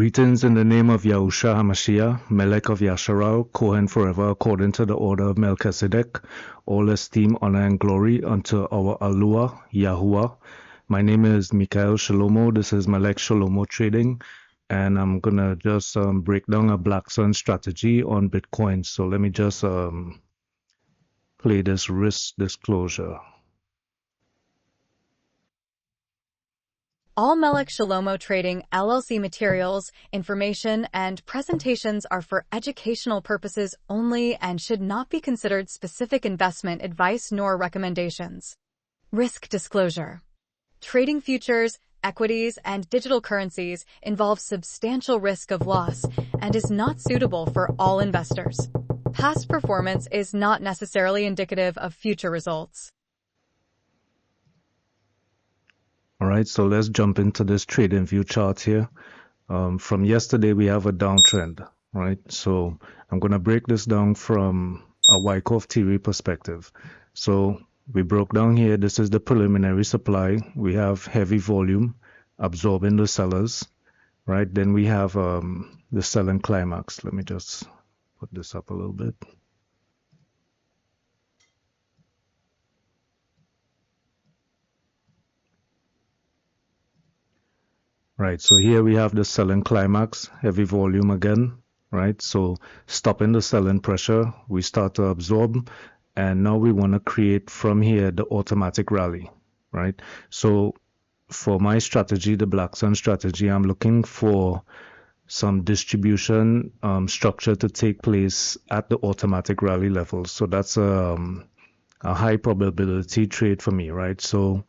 Greetings in the name of Yahusha HaMashiach, Melech of Yasharal, Kohen forever, according to the order of Melchizedek. All esteem, honor, and glory unto our Alua, Yahuwah. My name is MELEK Shelemoh. This is MELEK Shelemoh Trading, and I'm gonna just break down a Black Sun strategy on Bitcoin. So let me just play this risk disclosure. All MELEK Shelemoh Trading LLC materials, information, and presentations are for educational purposes only and should not be considered specific investment advice nor recommendations. Risk disclosure. Trading futures, equities, and digital currencies involves substantial risk of loss and is not suitable for all investors. Past performance is not necessarily indicative of future results. All right, so let's jump into this trading view chart here. From yesterday, we have a downtrend, right? So I'm going to break this down from a Wycoff theory perspective. So we broke down here. This is the preliminary supply. We have heavy volume absorbing the sellers, right? Then we have the selling climax. Let me just put this up a little bit. Right, so here we have the selling climax, heavy volume again, right? So stopping the selling pressure, we start to absorb, and now we want to create from here the automatic rally, right? So for my strategy, the Black Sun strategy, I'm looking for some distribution structure to take place at the automatic rally level. So that's a high probability trade for me, right? So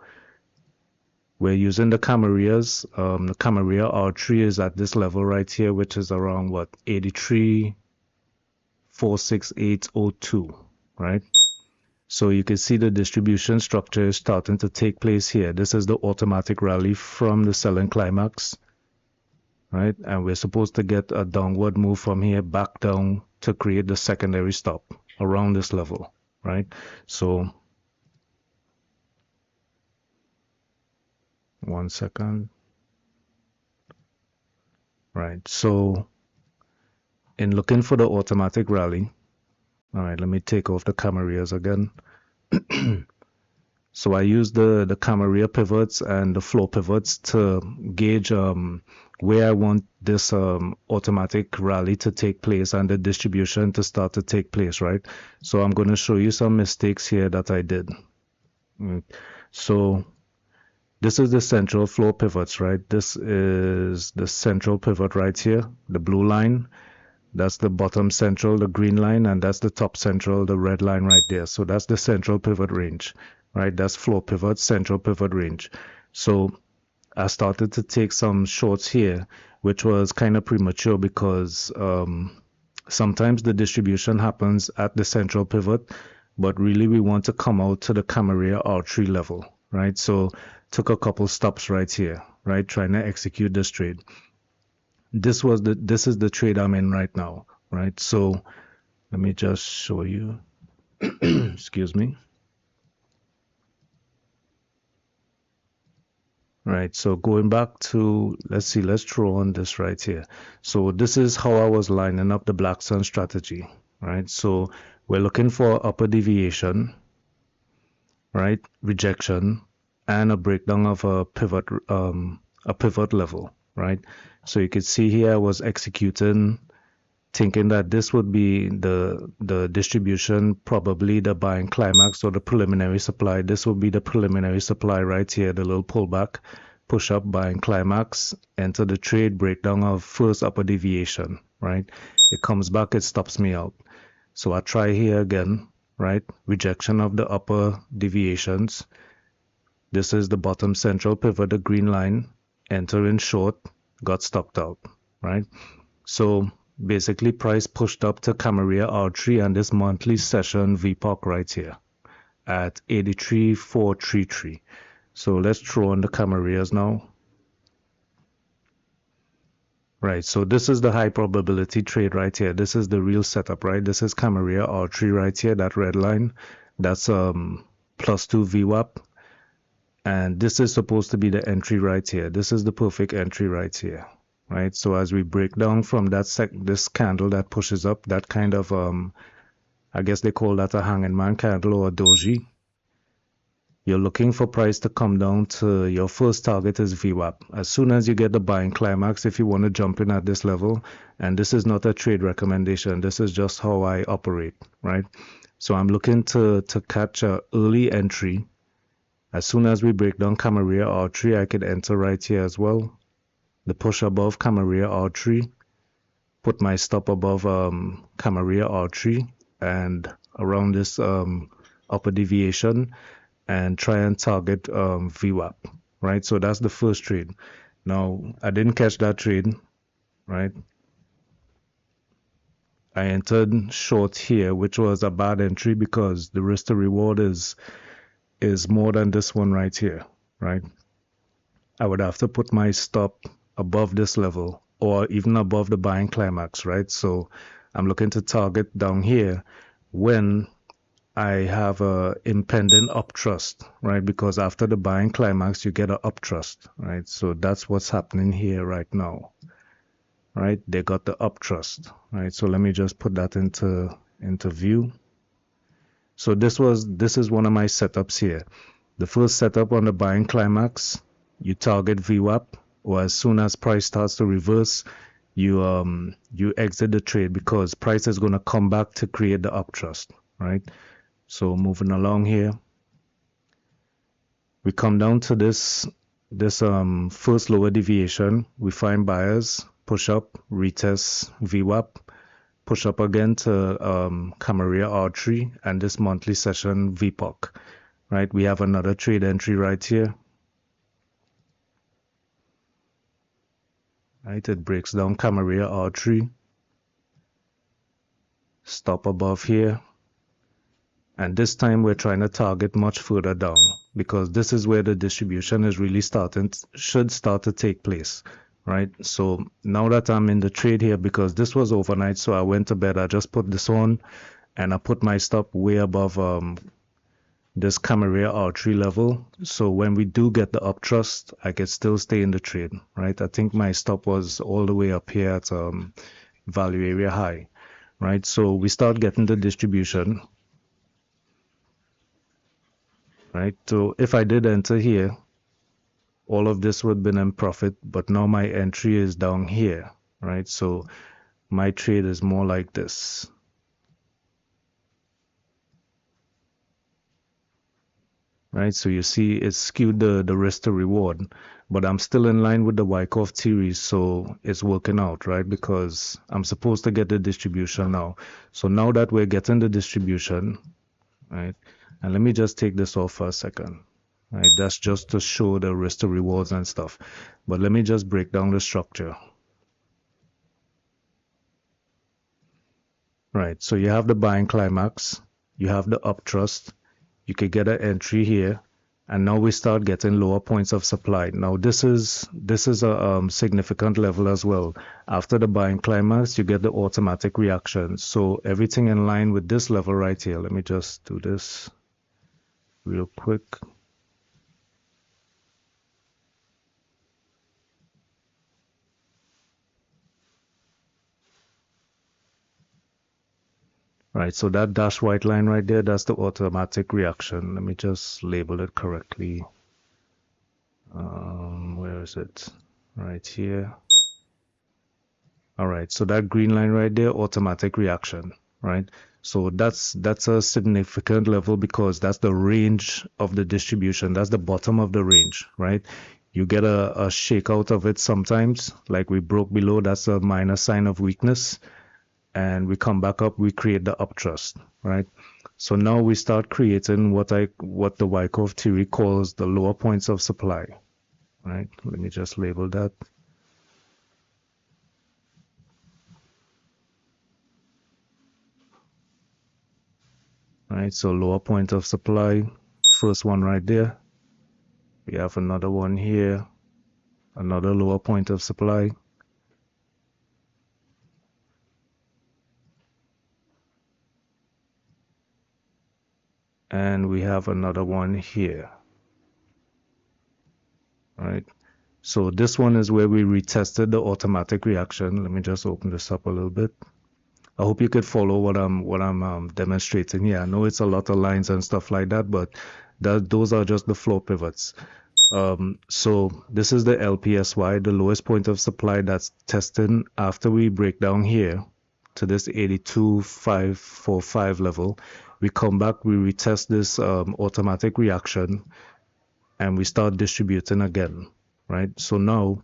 we're using the Camarilla. The Camarilla R3 is at this level right here, which is around what, 83,468.02, right? So you can see the distribution structure is starting to take place here. This is the automatic rally from the selling climax, right? And we're supposed to get a downward move from here back down to create the secondary stop around this level, right? So 1 second. Right, so in looking for the automatic rally, all right, let me take off the Camarillas again. So I use the Camarilla pivots and the floor pivots to gauge where I want this automatic rally to take place and the distribution to start to take place, right? So I'm going to show you some mistakes here that I did. So this is the central floor pivots, right? This is the central pivot right here, the blue line. That's the bottom central, the green line, and that's the top central, the red line right there. So that's the central pivot range, right? That's floor pivot, central pivot range. So I started to take some shorts here, which was kind of premature because sometimes the distribution happens at the central pivot, but really we want to come out to the Camarilla R3 level, right? So took a couple stops right here, right? Trying to execute this trade. This is the trade I'm in right now, right? So let me just show you. Excuse me. Right, so going back to, let's throw on this right here. So this is how I was lining up the Black Sun strategy, right? So we're looking for upper deviation, right? Rejection, and a breakdown of a pivot level, right? So you can see here I was executing, thinking that this would be the distribution, probably the buying climax or the preliminary supply. This would be the preliminary supply right here, the little pullback, push up, buying climax, enter the trade, breakdown of first upper deviation, right? It comes back, it stops me out. So I try here again, right? Rejection of the upper deviations. This is the bottom central pivot, the green line, enter in short, got stopped out, right? So basically price pushed up to Camarilla R3 and this monthly session VPOC right here at 83,433. So let's throw on the Camarillas now. Right, so this is the high probability trade right here. This is the real setup, right? This is Camarilla R3 right here, that red line. That's +2 VWAP. And this is supposed to be the entry right here. This is the perfect entry right here, right? So as we break down from that this candle that pushes up, that kind of I guess they call that a hanging man candle or a doji. You're looking for price to come down to your first target is VWAP. As soon as you get the buying climax, if you want to jump in at this level, and this is not a trade recommendation, this is just how I operate, right? So I'm looking to catch a early entry. As soon as we break down Camarilla R3, I could enter right here as well. The push above Camarilla R3, put my stop above Camarilla R3 and around this upper deviation, and try and target VWAP, right? So that's the first trade. Now, I didn't catch that trade, right? I entered short here, which was a bad entry because the risk to reward is more than this one right here, right? I would have to put my stop above this level or even above the buying climax, right? So I'm looking to target down here when I have a impending uptrust, right? Because after the buying climax, you get an uptrust, right? So that's what's happening here right now, right? They got the uptrust, right? So let me just put that into view. So this is one of my setups here. The first setup on the buying climax, you target VWAP, or as soon as price starts to reverse, you exit the trade because price is going to come back to create the uptrust, right? So moving along here, we come down to this first lower deviation. We find buyers, push up, retest VWAP, push up again to Camarilla R3 and this monthly session VPOC, right? We have another trade entry right here. Right, it breaks down Camarilla R3, stop above here. And this time we're trying to target much further down because this is where the distribution is really should start to take place, right? So now that I'm in the trade here, because this was overnight, so I went to bed, I just put this on and I put my stop way above this Camarilla R3 level. So when we do get the uptrust, I can still stay in the trade, right? I think my stop was all the way up here at value area high, right? So we start getting the distribution. Right, so if I did enter here, all of this would have been in profit, but now my entry is down here, right? So my trade is more like this. Right, so you see it's skewed the risk to reward, but I'm still in line with the Wycoff theory, so it's working out, right? Because I'm supposed to get the distribution now. So now that we're getting the distribution, right? And let me just take this off for a second. Right, that's just to show the risk to rewards and stuff. But let me just break down the structure. Right, so you have the buying climax, you have the uptrust, you could get an entry here, and now we start getting lower points of supply. Now this is a significant level as well. After the buying climax, you get the automatic reaction. So everything in line with this level right here. Let me just do this real quick. Right, so that dashed white line right there, that's the automatic reaction. Let me just label it correctly. Where is it? Right here. All right, so that green line right there, automatic reaction, right? So that's a significant level because that's the range of the distribution. That's the bottom of the range, right? You get a shakeout of it sometimes, like we broke below, that's a minor sign of weakness. And we come back up, we create the uptrust, right? So now we start creating what the Wycoff theory calls the lower points of supply, right? Let me just label that. Right, so lower point of supply, first one right there. We have another one here, another lower point of supply. And we have another one here, right? So this one is where we retested the automatic reaction. Let me just open this up a little bit. I hope you could follow what I'm demonstrating here. I know it's a lot of lines and stuff like that, but those are just the floor pivots. So this is the LPSY, the lowest point of supply that's testing after we break down here to this 82,545 level. We come back, we retest this automatic reaction, and we start distributing again, right? So now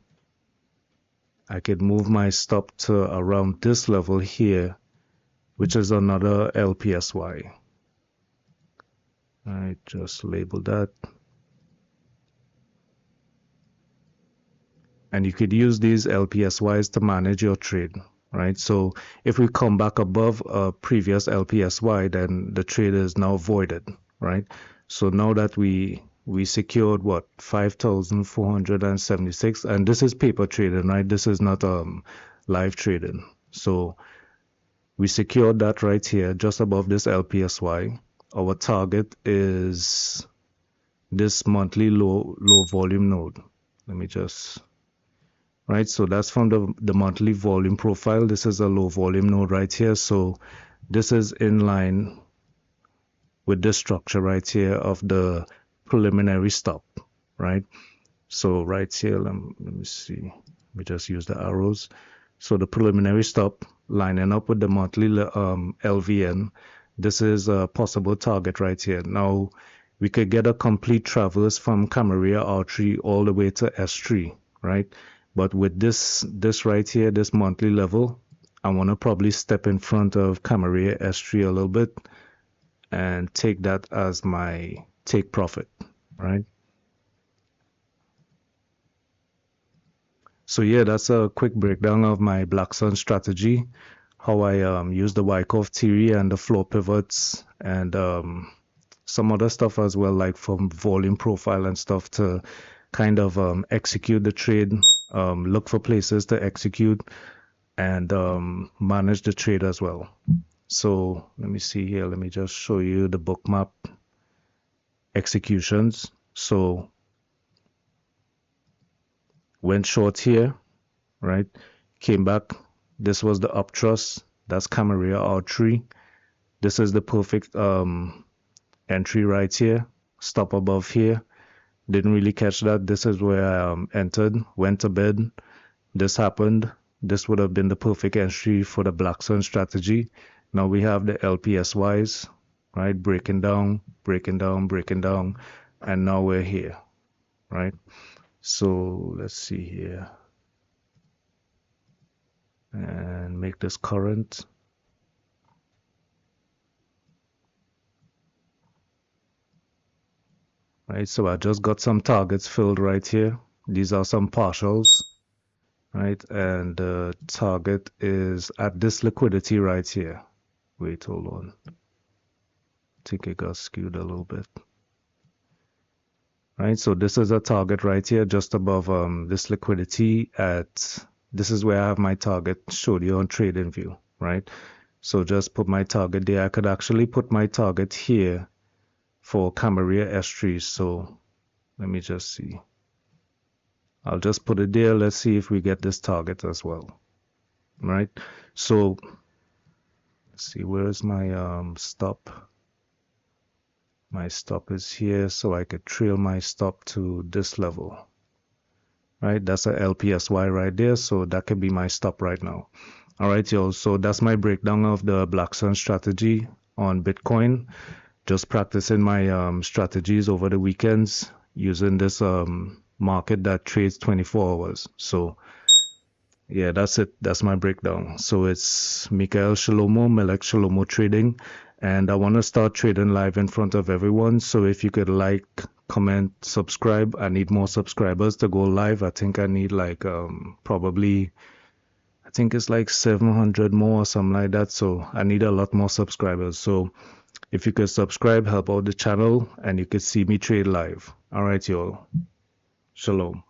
I could move my stop to around this level here, which is another LPSY. I just label that. And you could use these LPSYs to manage your trade, right? So if we come back above a previous LPSY, then the trade is now voided, right? So now that we secured what, 5,476, and this is paper trading, right? This is not live trading. So we secured that right here, just above this LPSY. Our target is this monthly low volume node. Let me just, right? So that's from the monthly volume profile. This is a low volume node right here. So this is in line with this structure right here of the preliminary stop, right? So right here, let me see. Let me just use the arrows. So the preliminary stop lining up with the monthly LVN. This is a possible target right here. Now we could get a complete traverse from Camarilla R3 all the way to S3, right? But with this right here, this monthly level, I want to probably step in front of Camarilla S3 a little bit and take that as my take profit, right? So yeah, that's a quick breakdown of my Black Sun strategy, how I use the Wycoff theory and the floor pivots and some other stuff as well, like from volume profile and stuff to kind of execute the trade, look for places to execute and manage the trade as well. So let me see here. Let me just show you the Bookmap executions. So went short here, right? Came back. This was the up thrust. That's Camarilla R3. This is the perfect entry right here. Stop above here. Didn't really catch that. This is where I entered, went to bed. This happened. This would have been the perfect entry for the Black Sun strategy. Now we have the LPSYs, right? Breaking down, breaking down, breaking down. And now we're here, right? So let's see here. And make this current. Right, so I just got some targets filled right here. These are some partials, right? And the target is at this liquidity right here. Wait, hold on. I think it got skewed a little bit. Right, so this is a target right here, just above this liquidity at, this is where I have my target showed you on trading view, right? So just put my target there. I could actually put my target here for Camarilla S3. So let me just see. I'll just put it there. Let's see if we get this target as well, right? So let's see, where's my stop? My stop is here, so I could trail my stop to this level, right? That's a LPSY right there, so that could be my stop right now. All right, y'all, so that's my breakdown of the Black Sun strategy on Bitcoin. Just practicing my strategies over the weekends using this market that trades 24 hours. So yeah, that's it. That's my breakdown. So it's Mikael Shelomoh, MELEK Shelomoh Trading, and I want to start trading live in front of everyone. So if you could like, comment, subscribe. I need more subscribers to go live. I think I need like probably, I think it's like 700 more or something like that. So I need a lot more subscribers. So if you could subscribe, help out the channel, and you could see me trade live. All right, y'all. Shalom.